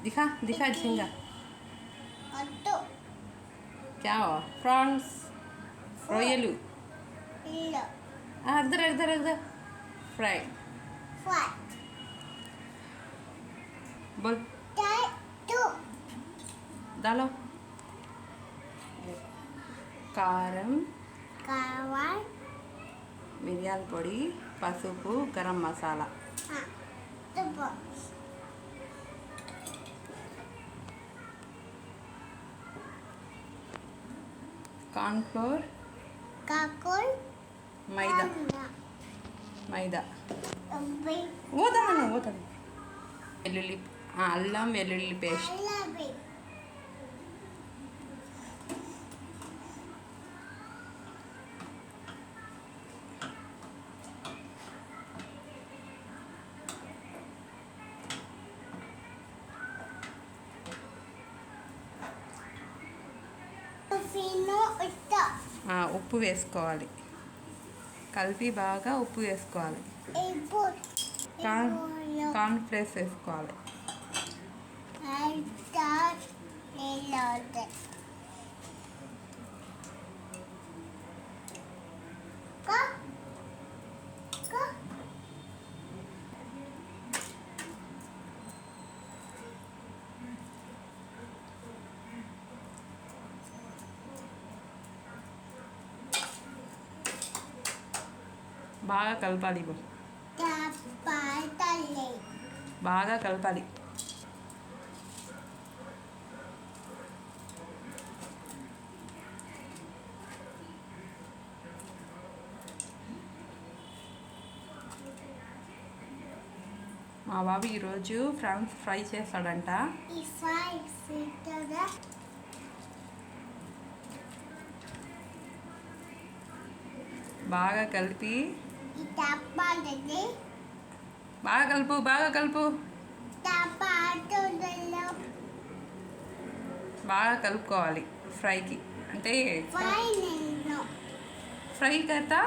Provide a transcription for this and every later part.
दिखा दिखा झींगा क्या हुआ प्रॉन्स रొయ్యలు अदर अदर अदर फ्राई बोल डालो కారం మిరియాల పొడి పసుపు గరం మసాలా కార్న్‌ఫ్లోర్ మైదా ఓదన వెల్లుల్లి అల్లం వెల్లుల్లి పేస్ట్ ఉప్పు వేసుకోవాలి కలిపి బాగా ఉప్పు వేసుకోవాలి కార్న్ ఫ్లేక్స్ వేసుకోవాలి బాగా కలపాలి బాగా కలపాలి మా బాబు ఈరోజు ఫ్రాన్స్ ఫ్రై చేస్తాడంట బాగా కలిపి బాగా కలుపు బాగా కలుపుకోవాలి ఫ్రైకి అంటే ఫ్రై కర్తా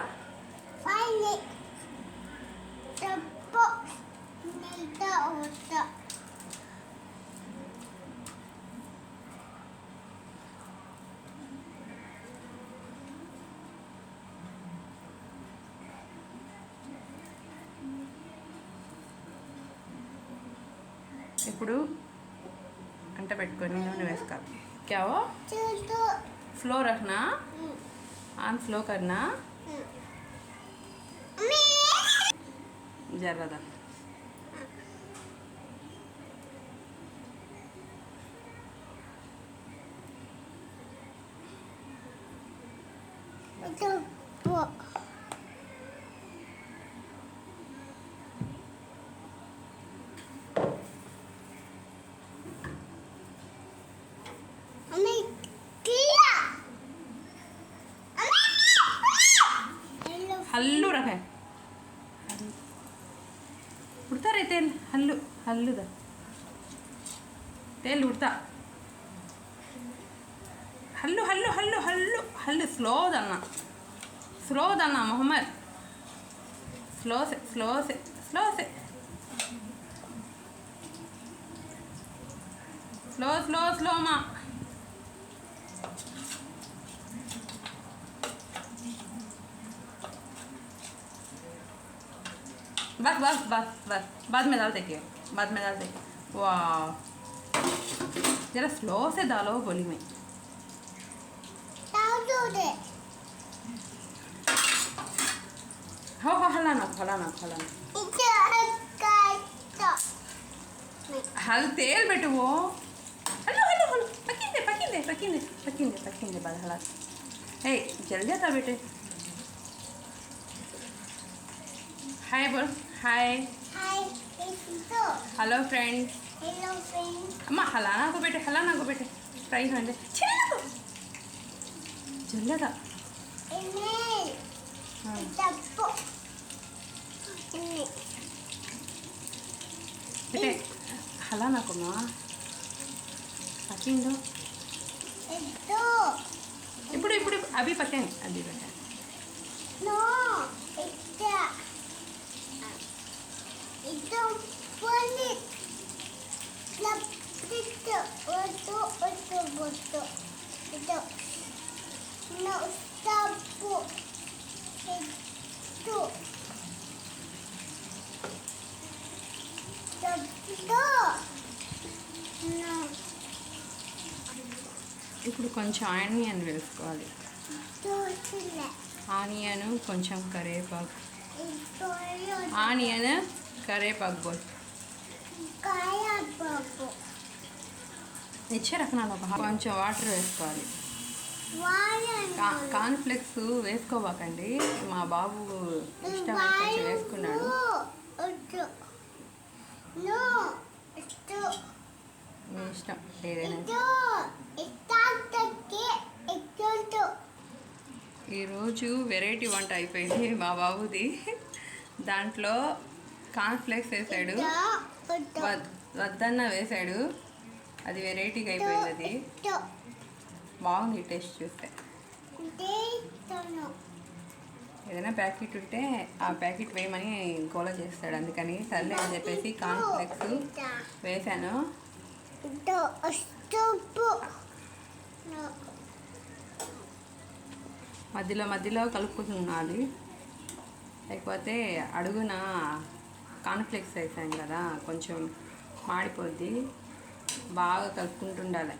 ఇప్పుడు अंटा పెట్టుకొని నూనె వేసుకోవాలి क्या हो स्लो रखना ऑन स्लो करना ज़्यादा हल्लू रखे उड़ता रहे तेल हल्लू हल्लू दा तेल उड़ता हल्लू हल्लू हल्लू हल्लू हल्लू स्लो दाना मोहम्मद स्लो से स्लो से स्लो से स्लो स्लो स्लो माँ बस बस बस बस बाद में डाल देखिए बाद में डाल देखिए वाह जरा स्लो से डालो गोली में हो हलाना हल तेल बेटू वो हलो हलो हलो पकींदे बाद हला हे जल जाता बेटे हाय बोल हाय हेलो फ्रेंड्स अम्मा हलाना को बेटे फ्राई होने जल्ला था बेटे हलाना को माँ पकिंदो इपुड़ अभी पकें अभी बेटे ఇప్పుడు కొంచెం ఆనియన్ వేసుకోవాలి. ఆనియన్ కొంచెం కరివేపాకు. ఆనియన్ కరివేపాకు బోల్ ఇచ్చారకనాలు కొంచెం వాటర్ వేసుకోవాలి. కార్న్ఫ్లెక్స్ వేసుకోవాకండి, మా బాబు ఇష్టం కొంచెం వేసుకున్నాడు. మీ ఇష్టం ఏదైనా. ఈరోజు వెరైటీ వంట అయిపోయింది మా బాబుది. దాంట్లో కార్న్ఫ్లెక్స్ వేసాడు, వద్దన్న వేసాడు. అది వెరైటీగా అయిపోయింది. అది బాగుంది టేస్ట్ చూస్తే. ఏదైనా ప్యాకెట్ ఉంటే ఆ ప్యాకెట్ వేయమని గోల చేస్తాడు, అందుకని సర్లే అని చెప్పేసి కార్న్ఫ్లెక్స్ వేసాను. మధ్యలో మధ్యలో కలుపుకుంటున్నది, లేకపోతే అడుగున కార్న్ఫ్లెక్స్ వేసాను కదా కొంచెం మాడిపోద్ది. బాగా కలుపుకుంటుండాలి.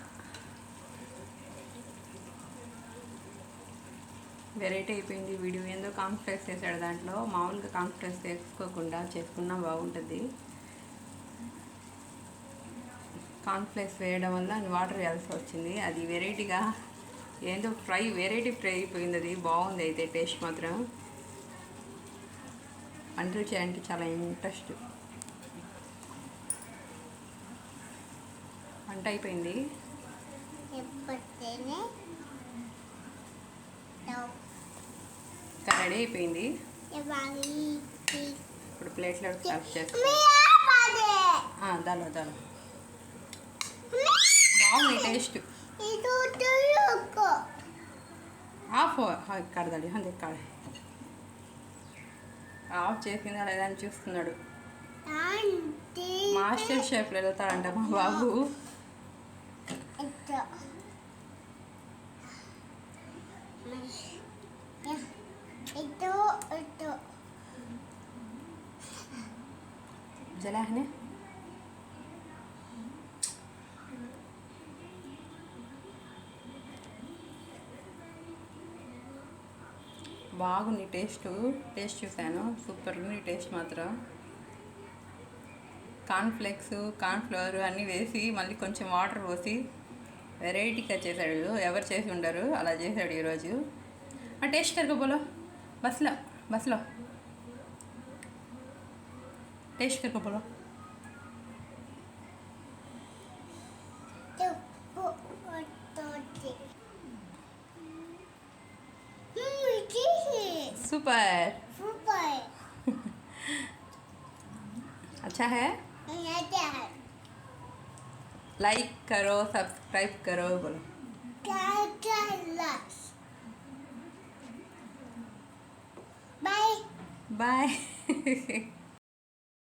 వెరైటీ అయిపోయింది వీడియో. ఏందో కార్న్ఫ్లెక్స్ వేసాడు దాంట్లో, మామూలుగా కార్న్ఫ్లెక్స్ వేసుకోకుండా చేసుకున్నా బాగుంటుంది. కార్న్ఫ్లెక్స్ వేయడం వల్ల వాటర్ వేయాల్సి వచ్చింది. అది వెరైటీగా ఏందో వెరైటీ ఫ్రై అయిపోయింది. అది బాగుంది అయితే టేస్ట్ మాత్రం. వంటలు చేయాలంటే చాలా ఇంట్రెస్ట్. వంట అయిపోయింది. రెడీ అయిపోయింది. ఇప్పుడు ప్లేట్లో సర్వ్ చేస్తాను. దాలో బాగుంది టేస్ట్. కడదాలి ఇక్కడ ఆఫ్ చేసిందా లేదా అని చూస్తున్నాడు. మాస్టర్ షెఫ్లో వెళ్తాడంట మా బాబు. जला है బాగుంది టేస్ట్ చూసాను, సూపర్ ఉంది టేస్ట్ మాత్రం. కార్న్ఫ్లెక్స్ కార్న్ఫ్లవర్ అన్నీ వేసి మళ్ళీ కొంచెం వాటర్ పోసి వెరైటీగా చేశాడు. ఎవరు చేసి ఉండరు, అలా చేశాడు ఈరోజు. ఆ టేస్ట్ కరగ బోలో బస్లో టేస్ట్ కరగ బోలో. सुपर अच्छा है। लाइक करो, सब्सक्राइब करो, बोलो बाय बाय।